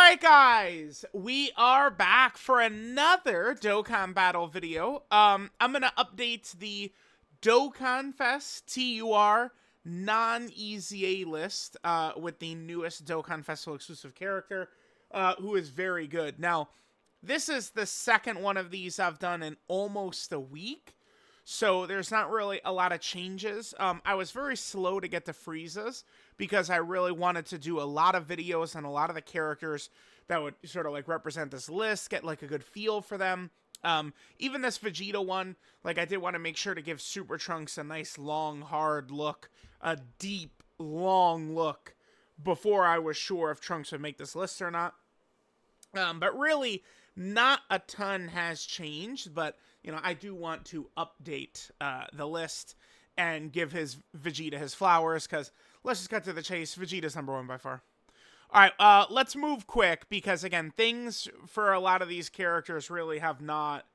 Alright guys, we are back for another Dokkan battle video. I'm gonna update the DOKKANFEST TUR non-EZA list with the newest Dokkan Festival exclusive character, who is very good. Now, this is the second one of these I've done in almost a week, so there's not really a lot of changes. I was very slow to get to Frieza's because I really wanted to do a lot of videos on a lot of the characters that would sort of like represent this list, get like a good feel for them. Even this Vegeta one, like I did want to make sure to give Super Trunks a nice long hard look, a deep long look before I was sure if Trunks would make this list or not. But really not a ton has changed, but you know, I do want to update the list and give his Vegeta his flowers, because let's just cut to the chase. Vegeta's #1 by far. Alright, let's move quick, because again, things for a lot of these characters really have not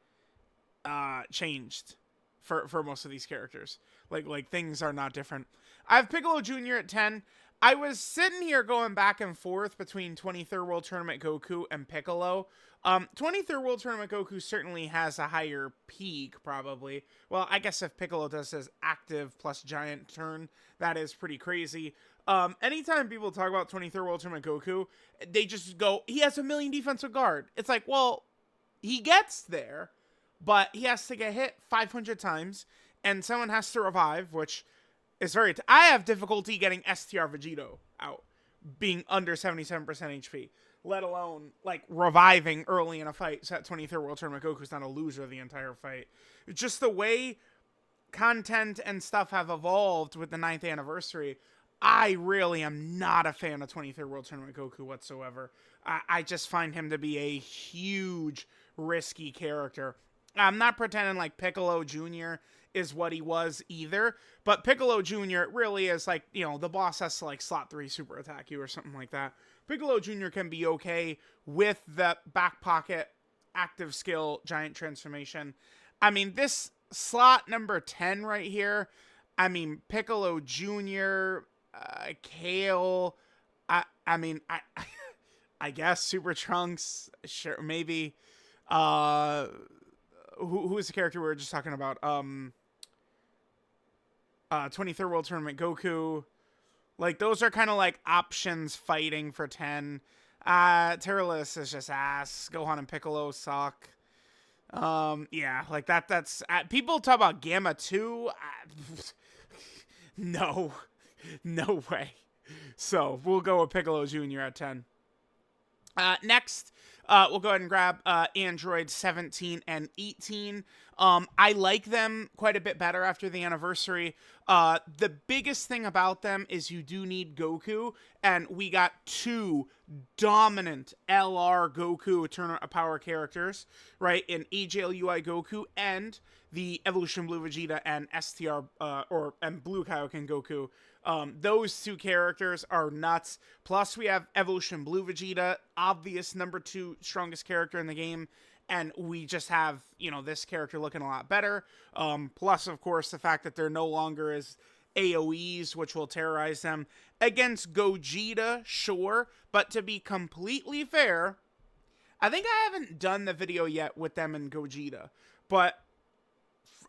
changed for most of these characters. Like things are not different. I have Piccolo Jr. at 10. I was sitting here going back and forth between 23rd World Tournament Goku and Piccolo. 23rd World Tournament Goku certainly has a higher peak, probably. Well, I guess if Piccolo does his active plus giant turn, that is pretty crazy. Anytime people talk about 23rd World Tournament Goku, they just go, he has 1,000,000 defensive guard. It's like, well, he gets there, but he has to get hit 500 times, and someone has to revive, which is very... I have difficulty getting STR Vegeta out, being under 77% HP, let alone, like, reviving early in a fight, so that 23rd World Tournament Goku's not a loser the entire fight. It's just the way content and stuff have evolved with the 9th anniversary. I really am not a fan of 23rd World Tournament Goku whatsoever. I just find him to be a huge, risky character. I'm not pretending like Piccolo Jr. is what he was either, but Piccolo Jr. really is like, you know, the boss has to like slot 3 super attack you or something like that. Piccolo Jr. can be okay with the back pocket active skill giant transformation. I mean, this slot number 10 right here, I mean, Piccolo Jr., Kale, I mean, I guess Super Trunks, sure, maybe. Who is the character we were just talking about? 23rd World Tournament Goku. Like, those are kind of like options fighting for 10. Terrorless is just ass. Gohan and Piccolo suck. Yeah, like that's people talk about Gamma 2. No. No way. So, we'll go with Piccolo Jr. at 10. Next, we'll go ahead and grab Android 17 and 18. I like them quite a bit better after the anniversary. The biggest thing about them is you do need Goku, and we got 2 dominant LR Goku Eternal Power characters, right, in AJLUI Goku and the Evolution Blue Vegeta and STR, and Blue Kaioken Goku. Those 2 characters are nuts. Plus, we have Evolution Blue Vegeta, obvious #2 strongest character in the game. And we just have, you know, this character looking a lot better. Plus, of course, the fact that they're no longer as AoEs, which will terrorize them. Against Gogeta, sure. But to be completely fair, I think I haven't done the video yet with them and Gogeta. But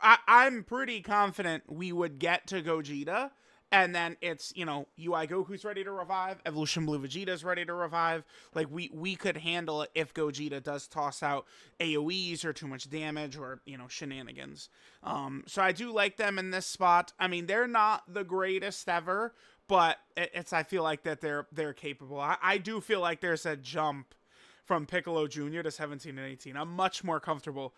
I'm pretty confident we would get to Gogeta. And then it's, you know, UI Goku's ready to revive. Evolution Blue Vegeta's ready to revive. Like, we could handle it if Gogeta does toss out AoEs or too much damage or, you know, shenanigans. So I do like them in this spot. I mean, they're not the greatest ever, but I feel like that they're capable. I do feel like there's a jump from Piccolo Jr. to 17 and 18. I'm much more comfortable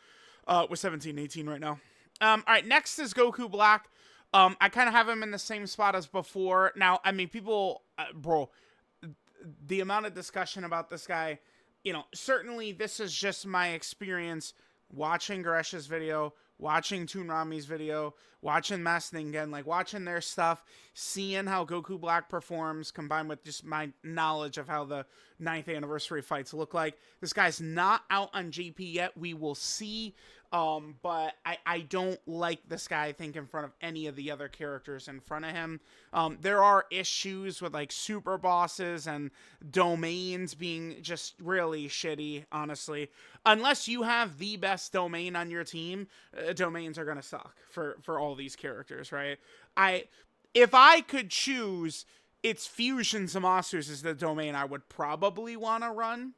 with 17 and 18 right now. All right, next is Goku Black. I kind of have him in the same spot as before. Now, I mean, people, bro, the amount of discussion about this guy, you know, certainly this is just my experience watching Gresh's video, watching Toon Rami's video, watching Masked Ningen, like watching their stuff, seeing how Goku Black performs, combined with just my knowledge of how the 9th anniversary fights look like. This guy's not out on JP yet. We will see But I don't like this guy, I think, in front of any of the other characters in front of him. There are issues with like super bosses and domains being just really shitty, honestly. Unless you have the best domain on your team, domains are gonna suck for all these characters, right? If I could choose, it's Fusion Zamasus is the domain I would probably want to run.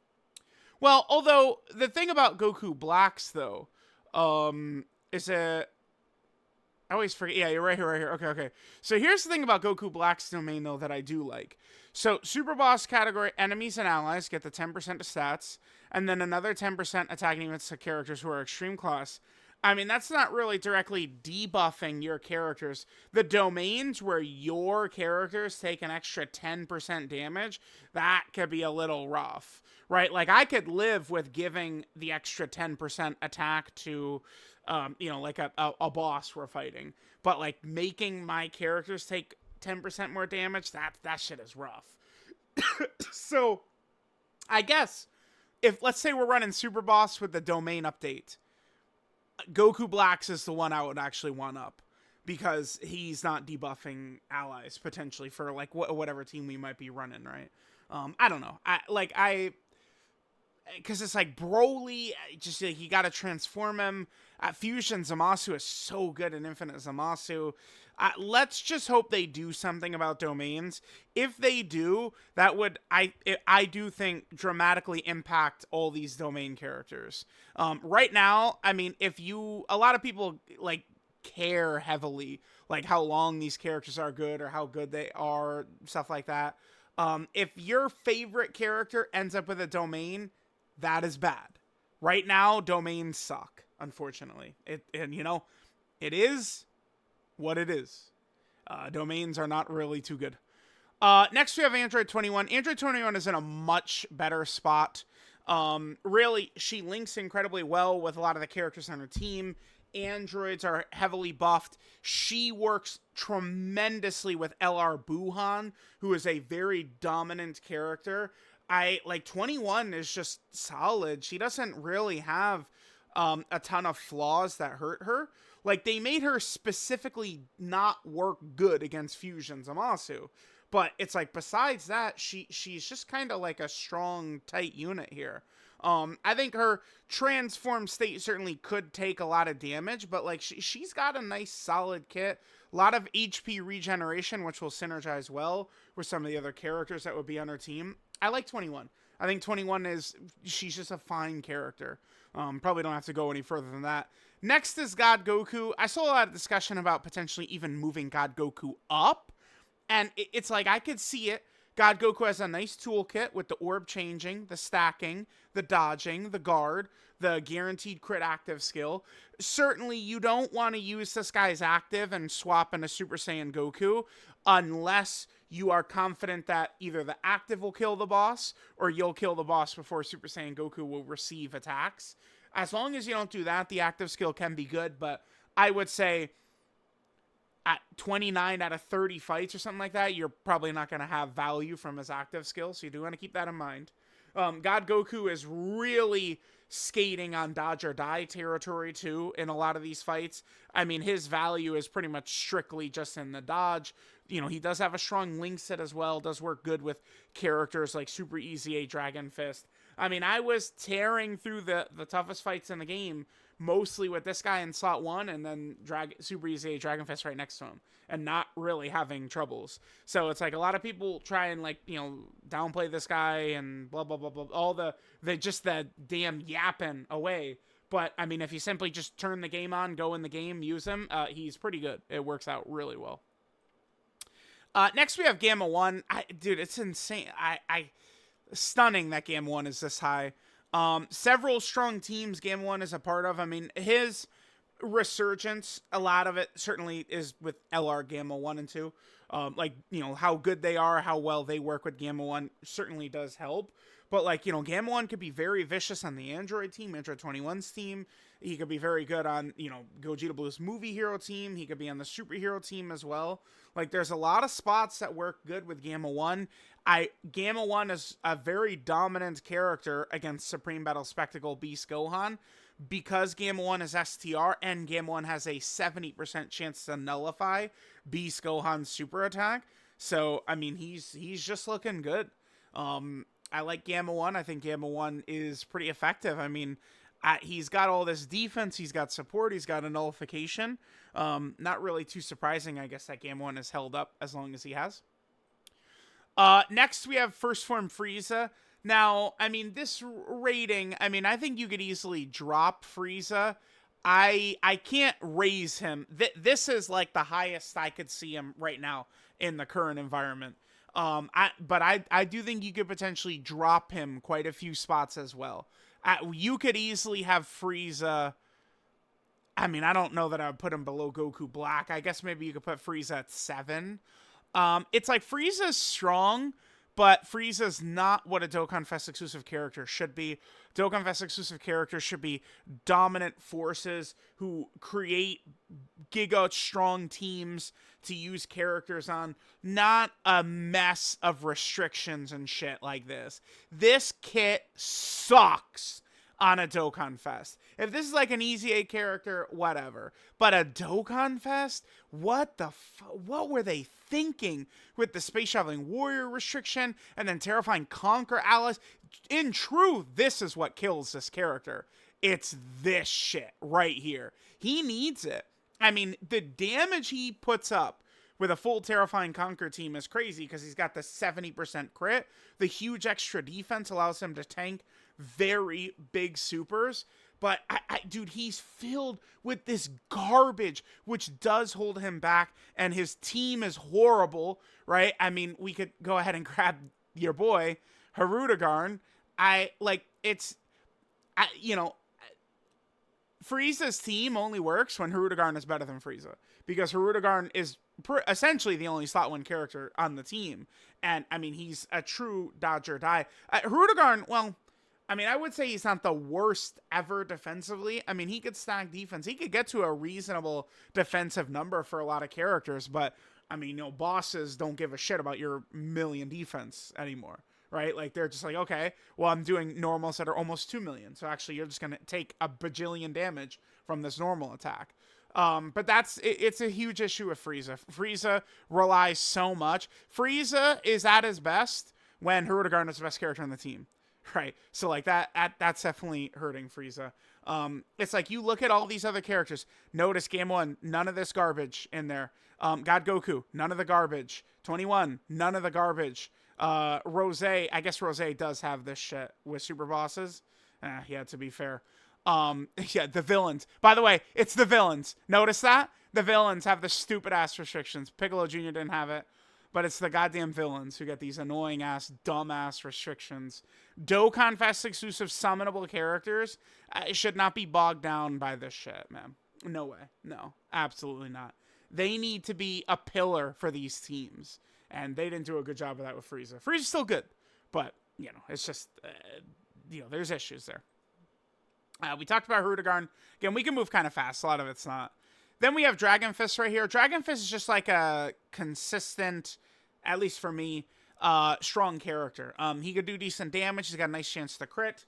Well, although the thing about Goku Blacks though, is a I always forget. Yeah, you're right here, right here. Okay, okay. So here's the thing about Goku Black's domain though that I do like. So Super Boss category enemies and allies get the 10% of stats, and then another 10% attacking against characters who are extreme class. I mean, that's not really directly debuffing your characters. The domains where your characters take an extra 10% damage, that could be a little rough, right? Like, I could live with giving the extra 10% attack to, like a boss we're fighting. But, like, making my characters take 10% more damage, that shit is rough. So, I guess, if, let's say we're running Super Boss with the domain update, Goku Blacks is the one I would actually want up, because he's not debuffing allies potentially for like whatever team we might be running, right? I don't know. Because it's like Broly, just like, you got to transform him. Fusion Zamasu is so good in Infinite Zamasu. Let's just hope they do something about domains. If they do, that would, I do think, dramatically impact all these domain characters. Right now, I mean, a lot of people like care heavily, like how long these characters are good or how good they are, stuff like that. If your favorite character ends up with a domain, that is bad. Right now, domains suck, unfortunately. It is what it is. Domains are not really too good. Next, we have Android 21. Android 21 is in a much better spot. Really, she links incredibly well with a lot of the characters on her team. Androids are heavily buffed. She works tremendously with LR Buhan, who is a very dominant character. 21 is just solid. She doesn't really have a ton of flaws that hurt her. Like, they made her specifically not work good against Fusion Zamasu. But it's like, besides that, she's just kind of like a strong, tight unit here. I think her transform state certainly could take a lot of damage, but like she's got a nice solid kit. A lot of HP regeneration, which will synergize well with some of the other characters that would be on her team. I like 21. I think 21 she's just a fine character. Probably don't have to go any further than that. Next is God Goku. I saw a lot of discussion about potentially even moving God Goku up. And it's like, I could see it. God Goku has a nice toolkit with the orb changing, the stacking, the dodging, the guard, the guaranteed crit active skill. Certainly, you don't want to use this guy's active and swap in a Super Saiyan Goku unless you are confident that either the active will kill the boss or you'll kill the boss before Super Saiyan Goku will receive attacks. As long as you don't do that, the active skill can be good, but I would say at 29 out of 30 fights or something like that, you're probably not going to have value from his active skill, so you do want to keep that in mind. God Goku is really skating on dodge or die territory too in a lot of these fights. I mean, his value is pretty much strictly just in the dodge. You know, he does have a strong link set as well, does work good with characters like Super Easy A Dragonfist. I mean, I was tearing through the toughest fights in the game, mostly with this guy in slot 1 and then Super Easy A Dragonfist right next to him, and not really having troubles. So it's like a lot of people try and downplay this guy and blah, blah, blah, blah, all the damn yapping away. But, I mean, if you simply just turn the game on, go in the game, use him, he's pretty good. It works out really well. Next we have Gamma 1. Dude, it's insane. Stunning that Gamma 1 is this high. Several strong teams Gamma 1 is a part of. I mean, his resurgence, a lot of it certainly is with LR Gamma 1 and 2. How good they are, how well they work with Gamma 1 certainly does help. But, Gamma 1 could be very vicious on the Android team, Android 21's team. He could be very good on, Gogeta Blue's movie hero team. He could be on the superhero team as well. There's a lot of spots that work good with Gamma 1. Gamma 1 is a very dominant character against Supreme Battle Spectacle Beast Gohan. because Gamma 1 is STR and Gamma 1 has a 70% chance to nullify Beast Gohan's super attack. So, I mean, he's just looking good. I like Gamma 1. I think Gamma 1 is pretty effective. I mean, he's got all this defense. He's got support. He's got a nullification. Not really too surprising, I guess, that Gamma 1 is held up as long as he has. Next, we have First Form Frieza. Now, I mean, this rating, I mean, I think you could easily drop Frieza. I can't raise him. This is like the highest I could see him right now in the current environment. But I do think you could potentially drop him quite a few spots as well. You could easily have Frieza. I mean, I don't know that I would put him below Goku Black. I guess maybe you could put Frieza at 7. It's like Frieza's strong, but Frieza's not what a Dokkan Fest exclusive character should be. Dokkan Fest exclusive characters should be dominant forces who create giga strong teams to use characters on, not a mess of restrictions and shit like this. This kit sucks on a Dokkan Fest. If this is like an Easy A character, whatever. But a Dokkan Fest? What were they thinking with the Space Traveling Warrior restriction and then Terrifying Conquer Alice? In truth, this is what kills this character. It's this shit right here. He needs it. I mean, the damage he puts up with a full Terrifying Conquer team is crazy because he's got the 70% crit. The huge extra defense allows him to tank very big supers. But, dude, he's filled with this garbage, which does hold him back, and his team is horrible, right? I mean, we could go ahead and grab your boy, Hirudegarn. Frieza's team only works when Hirudegarn is better than Frieza, because Hirudegarn is essentially the only slot 1 character on the team, and, I mean, he's a true dodge or die. Hirudegarn, well, I mean, I would say he's not the worst ever defensively. I mean, he could stack defense. He could get to a reasonable defensive number for a lot of characters, but, I mean, bosses don't give a shit about your million defense anymore, right? Like, they're just like, okay, well, I'm doing normals that are almost 2 million, so actually you're just going to take a bajillion damage from this normal attack. But it's a huge issue with Frieza. Frieza relies so much. Frieza is at his best when Hirudegarn is the best character on the team. Right, so like that's definitely hurting Frieza. It's like you look at all these other characters. Notice Game 1, none of this garbage in there. God Goku, none of the garbage. 21, none of the garbage. Rose, I guess Rose does have this shit with super bosses. Yeah, to be fair. Yeah, the villains. By the way, it's the villains. Notice that? The villains have the stupid ass restrictions. Piccolo Jr. didn't have it. But it's the goddamn villains who get these annoying ass, dumb ass restrictions. Dokkan Fest exclusive summonable characters should not be bogged down by this shit, man. No way. No, absolutely not. They need to be a pillar for these teams. And they didn't do a good job of that with Frieza. Frieza's still good. But, it's just, there's issues there. We talked about Hirudegarn. Again, we can move kind of fast. A lot of it's not. Then we have Dragonfist right here. Dragonfist is just like a consistent, at least for me, strong character. He could do decent damage. He's got a nice chance to crit.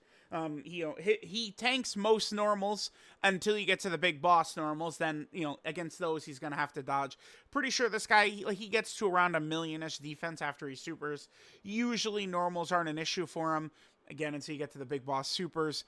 He tanks most normals until you get to the big boss normals. Then, against those, he's going to have to dodge. Pretty sure this guy, he gets to around 1 million-ish defense after he supers. Usually, normals aren't an issue for him. Again, until you get to the big boss supers.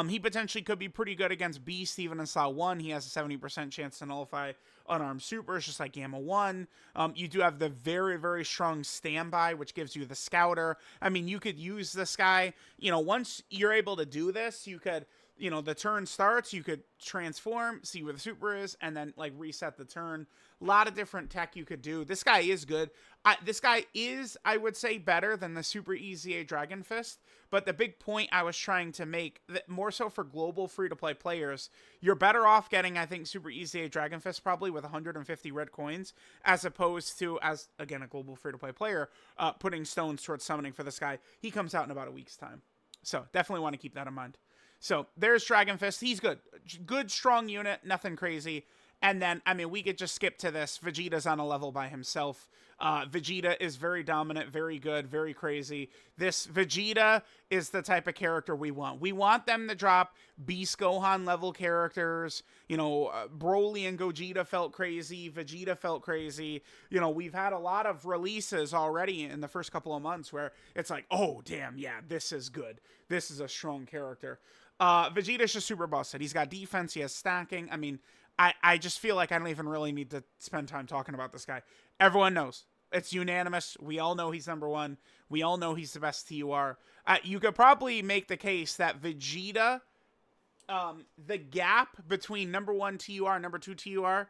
He potentially could be pretty good against Beast, even in slot 1. He has a 70% chance to nullify unarmed supers, just like Gamma 1. You do have the very, very strong standby, which gives you the Scouter. I mean, you could use this guy. Once you're able to do this, you could, the turn starts, you could transform, see where the super is, and then, reset the turn. A lot of different tech you could do. This guy is good. This guy is, I would say, better than the Super Easy A Dragonfist. But the big point I was trying to make, that more so for global free-to-play players, you're better off getting, I think, Super Easy A Dragonfist probably with 150 red coins, as opposed to, as, again, a global free-to-play player, putting stones towards summoning for this guy. He comes out in about a week's time. So, definitely want to keep that in mind. So, there's Dragonfist. He's good. Good, strong unit. Nothing crazy. And then, I mean, we could just skip to this. Vegeta's on a level by himself. Vegeta is very dominant, very good, very crazy. This Vegeta is the type of character we want. We want them to drop Beast Gohan level characters. You know, Broly and Gogeta felt crazy. Vegeta felt crazy. You know, we've had a lot of releases already in the first couple of months where it's like, oh, damn, yeah, this is good. This is a strong character. Vegeta's just super busted. He's got defense. He has stacking. I mean, I just feel like I don't even really need to spend time talking about this guy. Everyone knows. It's unanimous. We all know he's number one. We all know he's the best TUR. You could probably make the case that Vegeta, the gap between number one TUR and number two TUR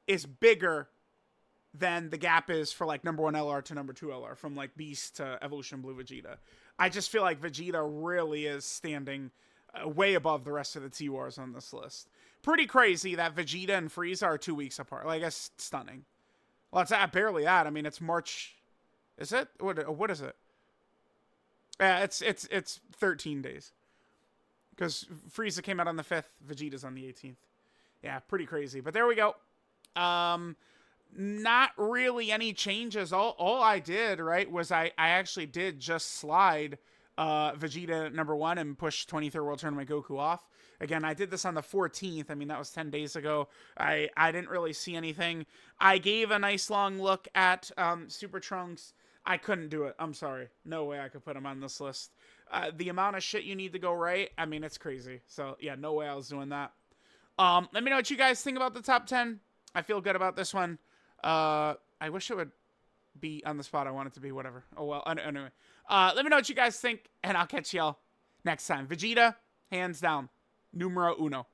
is bigger than the gap is for like number one LR to number two LR, from like Beast to Evolution Blue Vegeta. I just feel like Vegeta really is standing way above the rest of the TURs on this list. Pretty crazy that Vegeta and Frieza are 2 weeks apart. Like, it's stunning. Well, it's barely that. I mean, it's March. Is it? What is it? Yeah, it's 13 days. Because Frieza came out on the 5th. Vegeta's on the 18th. Yeah, pretty crazy. But there we go. Not really any changes. All I did, right, was I actually did just slide Vegeta number one and push 23rd World Tournament Goku off. Again, I did this on the 14th. I mean, that was 10 days ago. I didn't really see anything. I gave a nice long look at Super Trunks. I couldn't do it. I'm sorry. No way I could put him on this list. The amount of shit you need to go right, I mean, it's crazy. So, yeah, no way I was doing that. Let me know what you guys think about the top 10. I feel good about this one. I wish it would be on the spot I want it to be. Whatever. Oh, well. Anyway. Let me know what you guys think, and I'll catch y'all next time. Vegeta, hands down. Numero uno.